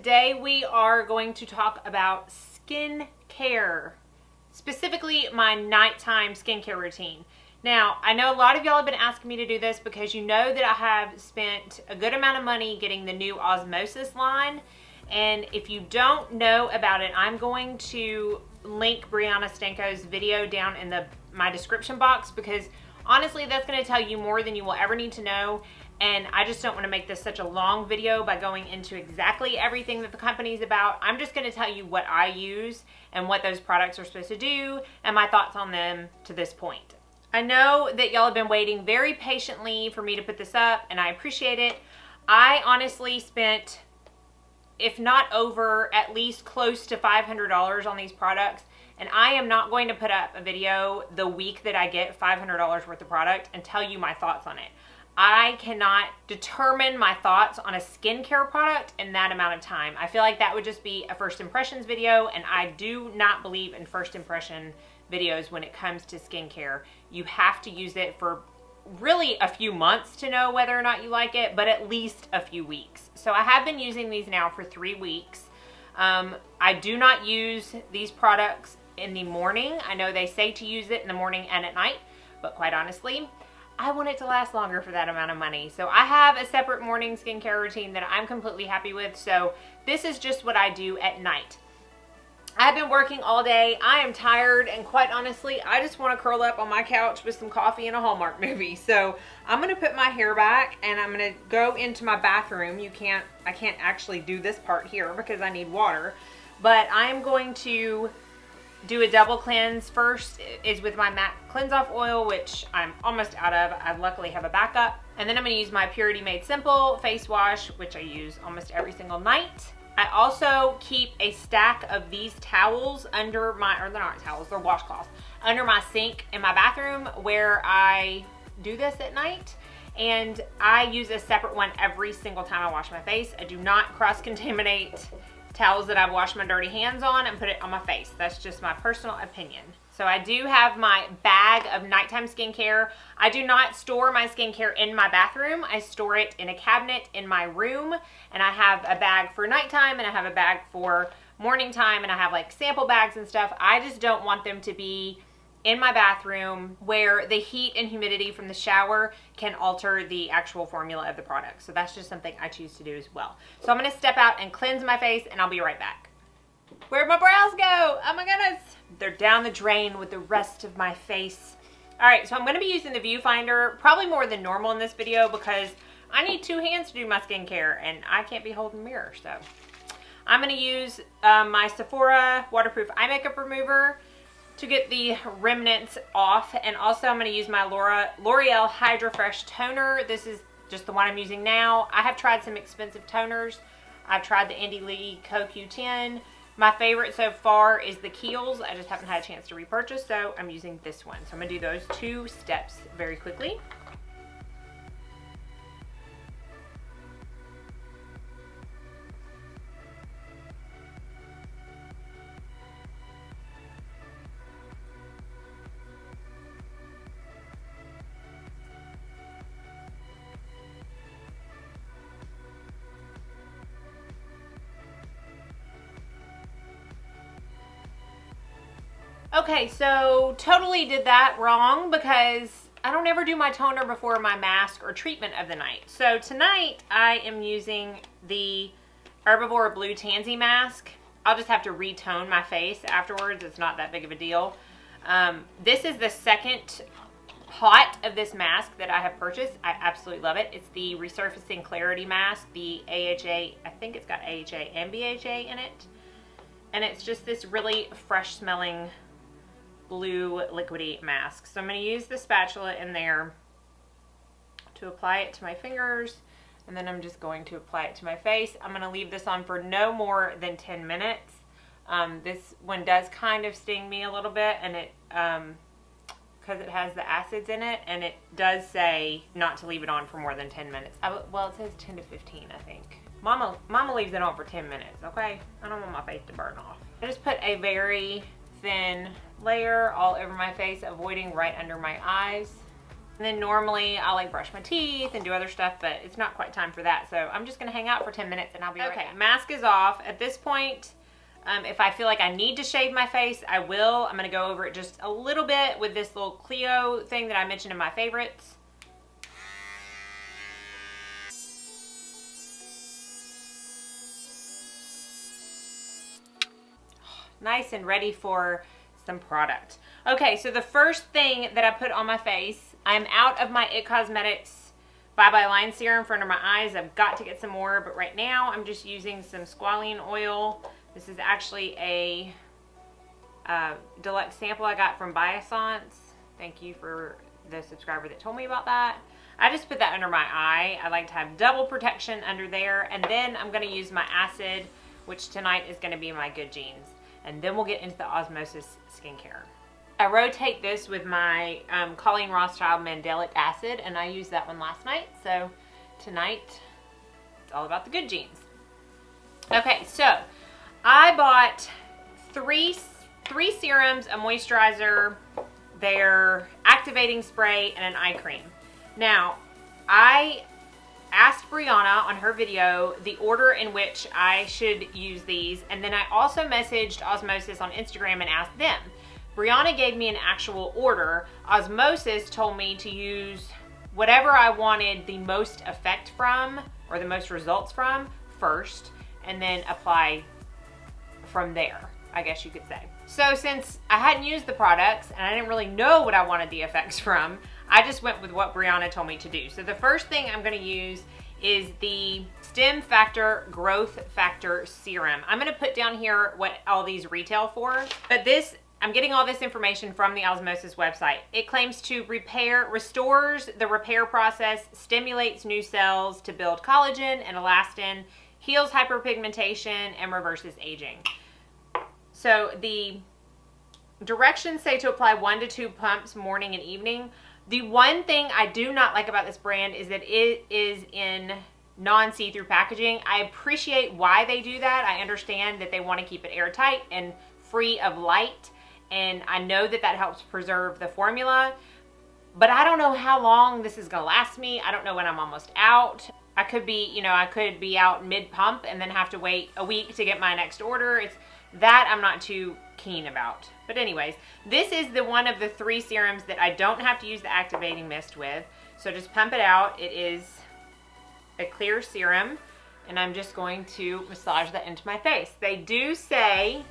Today we are going to talk about skin care, specifically my nighttime skincare routine. Now, I know a lot of y'all have been asking me to do this because you know that I have spent a good amount of money getting the new Osmosis line. And if you don't know about it, I'm going to link Brianna Stanko's video down in my description box because honestly, that's going to tell you more than you will ever need to know. And I just don't want to make this such a long video by going into exactly everything that the company's about. I'm just going to tell you what I use and what those products are supposed to do and my thoughts on them to this point. I know that y'all have been waiting very patiently for me to put this up, and I appreciate it. I honestly spent, if not over, at least close to $500 on these products. And I am not going to put up a video the week that I get $500 worth of product and tell you my thoughts on it. I cannot determine my thoughts on a skincare product in that amount of time. I feel like that would just be a first impressions video, and I do not believe in first impression videos when it comes to skincare. You have to use it for really a few months to know whether or not you like it, but at least a few weeks. So I have been using these now for 3 weeks. I do not use these products in the morning. I know they say to use it in the morning and at night, but quite honestly, I want it to last longer for that amount of money. So I have a separate morning skincare routine that I'm completely happy with. So this is just what I do at night. I've been working all day. I am tired, and quite honestly, I just want to curl up on my couch with some coffee and a Hallmark movie. So I'm going to put my hair back and I'm going to go into my bathroom. I can't actually do this part here because I need water, but I'm going to do a double cleanse. First is with my MAC Cleanse Off Oil, which I'm almost out of. I luckily have a backup. And then I'm going to use my Purity Made Simple face wash, which I use almost every single night. I also keep a stack of these towels under my, or they're not towels, they're washcloths, under my sink in my bathroom where I do this at night. And I use a separate one every single time I wash my face. I do not cross-contaminate towels that I've washed my dirty hands on and put it on my face. That's just my personal opinion. So I do have my bag of nighttime skincare. I do not store my skincare in my bathroom. I store it in a cabinet in my room, and I have a bag for nighttime and I have a bag for morning time, and I have like sample bags and stuff. I just don't want them to be in my bathroom where the heat and humidity from the shower can alter the actual formula of the product. So that's just something I choose to do as well. So I'm going to step out and cleanse my face, and I'll be right back. Where'd my brows go? Oh my goodness. They're down the drain with the rest of my face. All right, so I'm going to be using the viewfinder probably more than normal in this video because I need 2 hands to do my skincare and I can't be holding a mirror. So I'm going to use my Sephora waterproof eye makeup remover to get the remnants off. And also I'm going to use my L'Oreal Hydra Fresh toner. This is just the one I'm using now. I have tried some expensive toners. I've tried the Andy Lee CoQ10. My favorite so far is the Kiehl's. I just haven't had a chance to repurchase, so I'm using this one. So I'm going to do those 2 steps very quickly. Okay, so totally did that wrong because I don't ever do my toner before my mask or treatment of the night. So tonight I am using the Herbivore Blue Tansy mask. I'll just have to retone my face afterwards. It's not that big of a deal. This is the second pot of this mask that I have purchased. I absolutely love it. It's the Resurfacing Clarity Mask, the AHA, I think it's got AHA and BHA in it. And it's just this really fresh smelling blue liquidy mask. So I'm going to use the spatula in there to apply it to my fingers, and then I'm just going to apply it to my face. I'm going to leave this on for no more than 10 minutes. This one does kind of sting me a little bit, and it because it has the acids in it, and it does say not to leave it on for more than 10 minutes. Well, it says 10 to 15, I think. Mama leaves it on for 10 minutes, okay? I don't want my face to burn off. I just put a very thin layer all over my face, avoiding right under my eyes. And then normally I'll like brush my teeth and do other stuff, but it's not quite time for that. So I'm just gonna hang out for 10 minutes and I'll be right back. Okay, mask is off. At this point, if I feel like I need to shave my face, I will. I'm gonna go over it just a little bit with this little Clio thing that I mentioned in my favorites. Nice and ready for some product. Okay, so the first thing that I put on my face, I'm out of my IT Cosmetics Bye Bye Line Serum for under my eyes. I've got to get some more, but right now I'm just using some squalene oil. This is actually a deluxe sample I got from Biossance. Thank you for the subscriber that told me about that. I just put that under my eye. I like to have double protection under there, and then I'm going to use my acid, which tonight is going to be my Good Genes. And then we'll get into the Osmosis skincare. I rotate this with my Colleen Rothschild Mandelic Acid, and I used that one last night. So tonight, it's all about the Good Genes. Okay, so I bought three serums, a moisturizer, their activating spray, and an eye cream. Now, I asked Brianna on her video the order in which I should use these, and then I also messaged Osmosis on Instagram and asked them. Brianna gave me an actual order. Osmosis told me to use whatever I wanted the most effect from, or the most results from, first, and then apply from there, I guess you could say. So since I hadn't used the products and I didn't really know what I wanted the effects from, I just went with what Brianna told me to do. So the first thing I'm going to use is the Stemfactor Growth Factor Serum. I'm going to put down here what all these retail for, but I'm getting all this information from the Osmosis website. It claims to restores the repair process, stimulates new cells to build collagen and elastin, heals hyperpigmentation, and reverses aging. So the directions say to apply 1 to 2 pumps morning and evening. The one thing I do not like about this brand is that it is in non-see-through packaging. I appreciate why they do that. I understand that they want to keep it airtight and free of light, and I know that that helps preserve the formula, but I don't know how long this is going to last me. I don't know when I'm almost out. I could be out mid-pump and then have to wait a week to get my next order. That I'm not too keen about. But anyways, this is the one of the 3 serums that I don't have to use the activating mist with. So just pump it out. It is a clear serum, and I'm just going to massage that into my face. They do say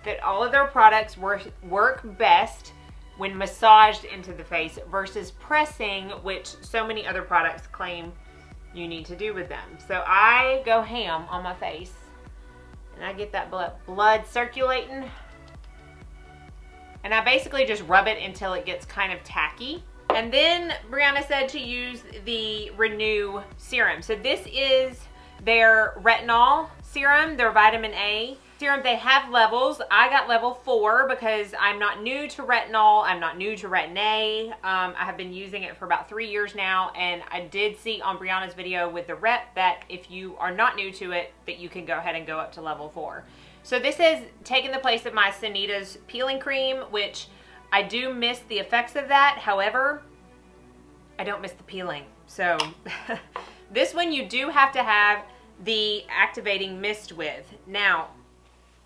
that all of their products work best when massaged into the face versus pressing, which so many other products claim you need to do with them. So I go ham on my face, and I get that blood circulating, and I basically just rub it until it gets kind of tacky. And then Brianna said to use the Renew serum. So this is their retinol serum, their vitamin A serum. They have levels. I got level 4 because I'm not new to retinol. I'm not new to Retin A. I have been using it for about 3 years now, and I did see on Brianna's video with the rep that if you are not new to it, that you can go ahead and go up to level 4. So this has taken the place of my Sanita's peeling cream, which I do miss the effects of that. However, I don't miss the peeling. So this one you do have to have the activating mist with. Now,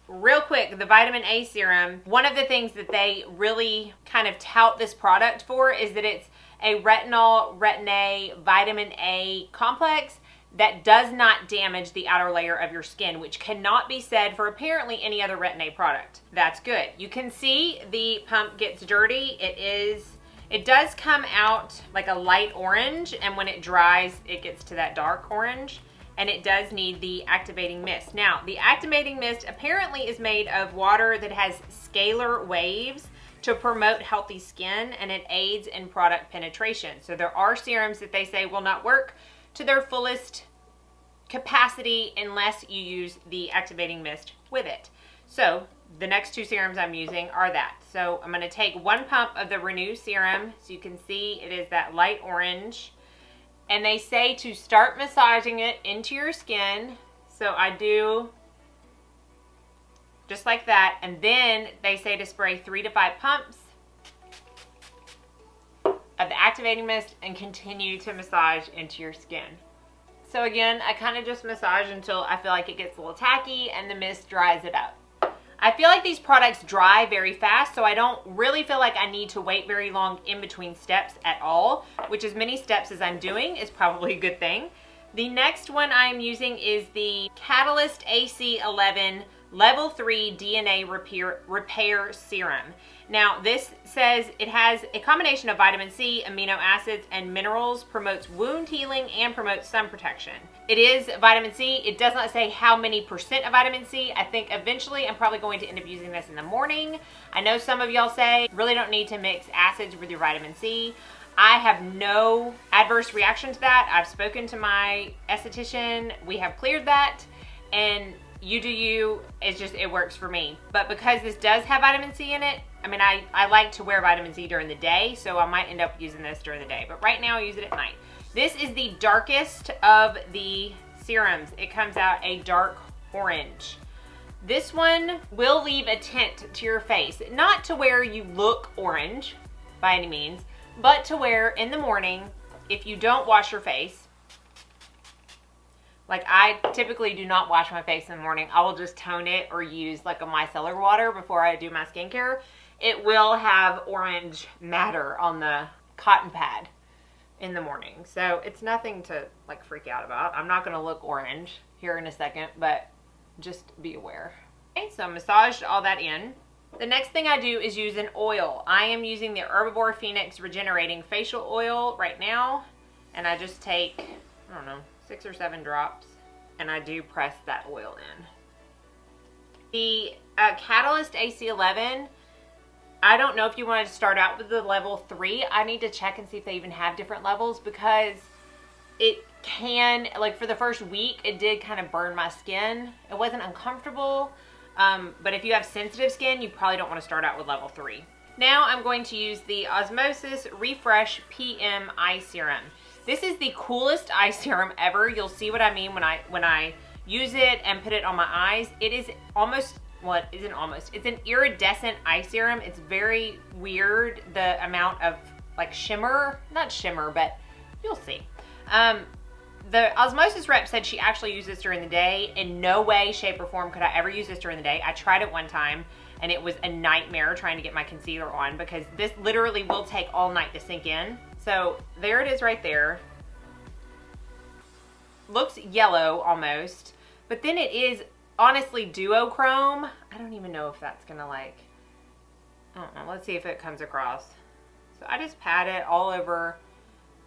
real quick, the vitamin A serum, one of the things that they really kind of tout this product for is that it's a retinol, retin A, vitamin A complex that does not damage the outer layer of your skin, which cannot be said for apparently any other retin A product. That's good. You can see the pump gets dirty. It does come out like a light orange, and when it dries, it gets to that dark orange. And it does need the activating mist. Now, the activating mist apparently is made of water that has scalar waves to promote healthy skin, and it aids in product penetration. So there are serums that they say will not work to their fullest capacity unless you use the activating mist with it. So the next 2 serums I'm using are that. So I'm going to take 1 pump of the Renew serum. So you can see it is that light orange. And they say to start massaging it into your skin. So I do just like that. And then they say to spray 3 to 5 pumps of the activating mist and continue to massage into your skin. So again, I kind of just massage until I feel like it gets a little tacky and the mist dries it up. I feel like these products dry very fast, so I don't really feel like I need to wait very long in between steps at all, which as many steps as I'm doing is probably a good thing. The next one I'm using is the Catalyst AC11 Level 3 DNA Repair Serum. Now, this says it has a combination of vitamin C, amino acids, and minerals, promotes wound healing, and promotes sun protection. It is vitamin C. It does not say how many percent of vitamin C. I think eventually I'm probably going to end up using this in the morning. I know some of y'all say really don't need to mix acids with your vitamin C. I have no adverse reaction to that. I've spoken to my esthetician. We have cleared that, and you do you. It's just, it works for me. But because this does have vitamin C in it, I mean, I like to wear vitamin C during the day, so I might end up using this during the day. But right now I use it at night. This is the darkest of the serums. It comes out a dark orange. This one will leave a tint to your face. Not to where you look orange by any means, but to where in the morning, if you don't wash your face, like I typically do not wash my face in the morning. I will just tone it or use like a micellar water before I do my skincare. It will have orange matter on the cotton pad in the morning. So it's nothing to like freak out about. I'm not gonna look orange here in a second, but just be aware. Okay, so I massaged all that in. The next thing I do is use an oil. I am using the Herbivore Phoenix Regenerating Facial Oil right now. And I just take, I don't know, 6 or 7 drops, and I do press that oil in. The Catalyst AC11, I don't know if you want to start out with the level 3. I need to check and see if they even have different levels, because it can, like for the first week, it did kind of burn my skin. It wasn't uncomfortable, but if you have sensitive skin, you probably don't want to start out with level 3. Now I'm going to use the Osmosis Refresh PM Eye Serum. This is the coolest eye serum ever. You'll see what I mean when I use it and put it on my eyes. It is almost, well, it isn't almost, it's an iridescent eye serum. It's very weird, the amount of like shimmer, not shimmer, but you'll see. The Osmosis rep said she actually used this during the day. In no way, shape, or form could I ever use this during the day. I tried it one time, and it was a nightmare trying to get my concealer on, because this literally will take all night to sink in. So there it is right there. Looks yellow almost, but then it is honestly duochrome. I don't even know if that's gonna like, I don't know. Let's see if it comes across. So I just pat it all over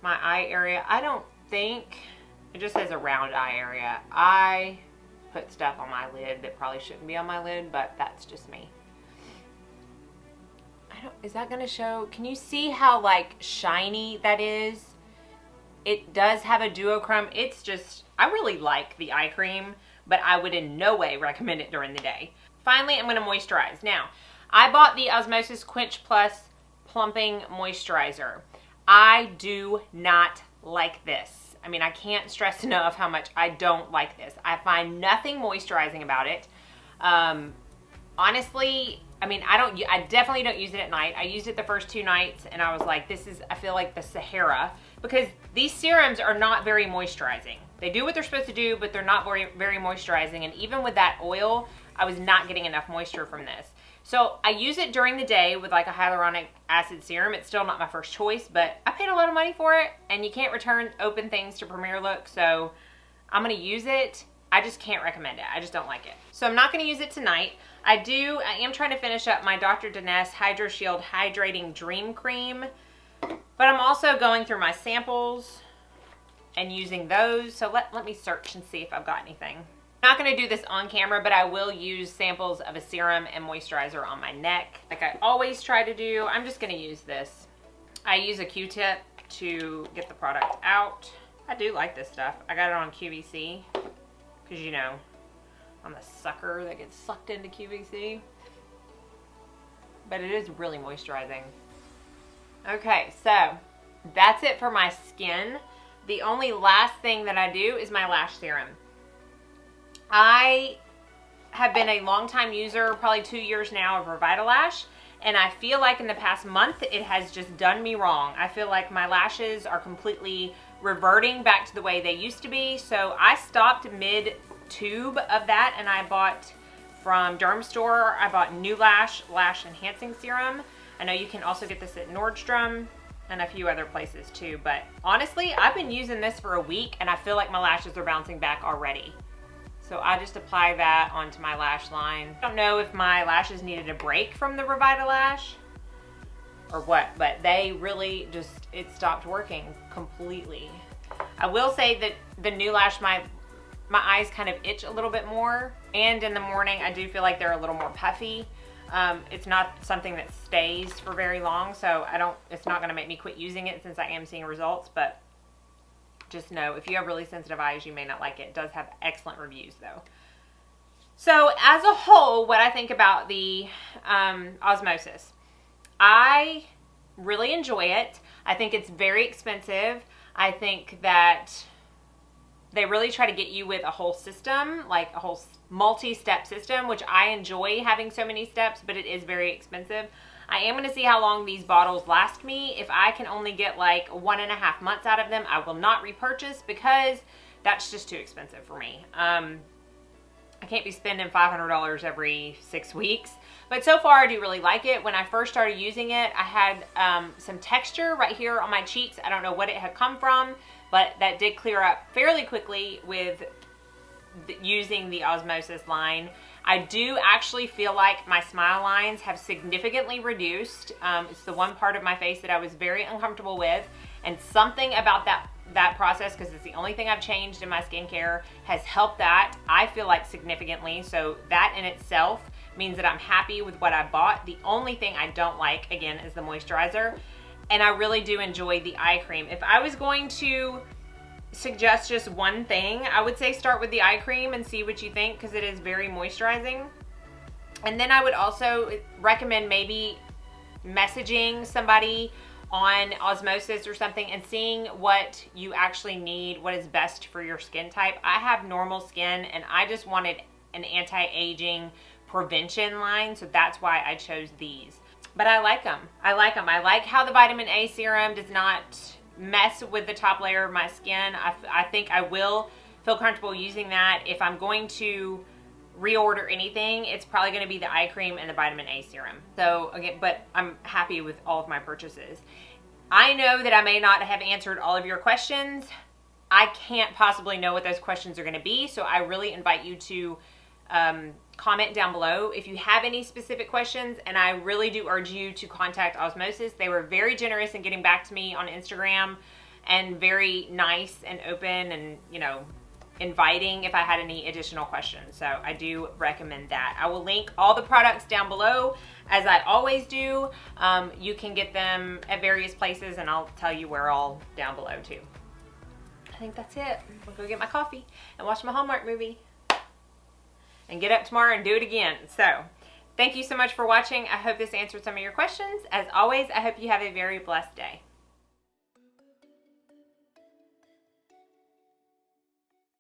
my eye area. I don't think, it just says around eye area. I put stuff on my lid that probably shouldn't be on my lid, but that's just me. Is that gonna show? Can you see how like shiny that is? It does have a duochrome. It's just, I really like the eye cream, but I would in no way recommend it during the day. Finally, I'm gonna moisturize. Now, I bought the Osmosis Quench Plus Plumping Moisturizer. I do not like this. I mean, I can't stress enough how much I don't like this. I find nothing moisturizing about it. Honestly, I mean, I definitely don't use it at night. I used it the first 2 nights, and I was like, this is, I feel like the Sahara, because these serums are not very moisturizing. They do what they're supposed to do, but they're not very, very moisturizing. And even with that oil, I was not getting enough moisture from this. So I use it during the day with like a hyaluronic acid serum. It's still not my first choice, but I paid a lot of money for it, and you can't return open things to Premier Look, so I'm gonna use it. I just can't recommend it. I just don't like it. So I'm not gonna use it tonight. I am trying to finish up my Dr. Deness Hydro Shield Hydrating Dream Cream, but I'm also going through my samples and using those. So let me search and see if I've got anything. I'm not gonna do this on camera, but I will use samples of a serum and moisturizer on my neck, like I always try to do. I'm just gonna use this. I use a Q-tip to get the product out. I do like this stuff. I got it on QVC, because you know, I'm a sucker that gets sucked into QVC. But it is really moisturizing. Okay, so that's it for my skin. The only last thing that I do is my lash serum. I have been a long time user, probably 2 years now, of Revitalash, And I feel like in the past month, it has just done me wrong. I feel like my lashes are completely reverting back to the way they used to be. So I stopped mid-tube of that, and I bought from Derm Store, I bought New Lash Lash Enhancing Serum. I know you can also get this at Nordstrom and a few other places too. But honestly, I've been using this for a week, and I feel like my lashes are bouncing back already. So I just apply that onto my lash line. I don't know if my lashes needed a break from the Revitalash or what, but they really just, it stopped working completely. I will say that the New Lash, my eyes kind of itch a little bit more, and in the morning I do feel like they're a little more puffy. It's not something that stays for very long, so it's not gonna make me quit using it since I am seeing results, but just know if you have really sensitive eyes, you may not like it. It does have excellent reviews though. So as a whole, what I think about the Osmosis, I really enjoy it. I think it's very expensive. I think that they really try to get you with a whole system, like a whole multi-step system, which I enjoy having so many steps, but it is very expensive. I am going to see how long these bottles last me. If I can only get like 1.5 months out of them, I will not repurchase because that's just too expensive for me. I can't be spending $500 every 6 weeks. But so far, I do really like it. When I first started using it, I had some texture right here on my cheeks. I don't know what it had come from, but that did clear up fairly quickly with using the Osmosis line. I do actually feel like my smile lines have significantly reduced. It's the one part of my face that I was very uncomfortable with, and something about that process, because it's the only thing I've changed in my skincare, has helped that, I feel like, significantly. So that in itself means that I'm happy with what I bought. The only thing I don't like, again, is the moisturizer, and I really do enjoy the eye cream. If I was going to suggest just one thing, I would say start with the eye cream and see what you think, because it is very moisturizing. And then I would also recommend maybe messaging somebody on Osmosis or something and seeing what you actually need, what is best for your skin type. I have normal skin, and I just wanted an anti-aging prevention line, so that's why I chose these. But I like them. I like them. I like how the vitamin A serum does not mess with the top layer of my skin. I think I will feel comfortable using that. If I'm going to reorder anything, it's probably going to be the eye cream and the vitamin A serum. So again, but I'm happy with all of my purchases. I know that I may not have answered all of your questions. I can't possibly know what those questions are going to be, so I really invite you to comment down below if you have any specific questions, and I really do urge you to contact Osmosis. They were very generous in getting back to me on Instagram, and very nice and open, and, you know, inviting if I had any additional questions. So I do recommend that. I will link all the products down below, as I always do. You can get them at various places, and I'll tell you where all down below too. I think that's it. I'll go get my coffee and watch my Hallmark movie and get up tomorrow and do it again. So thank you so much for watching. I hope this answered some of your questions. As always, I hope you have a very blessed day.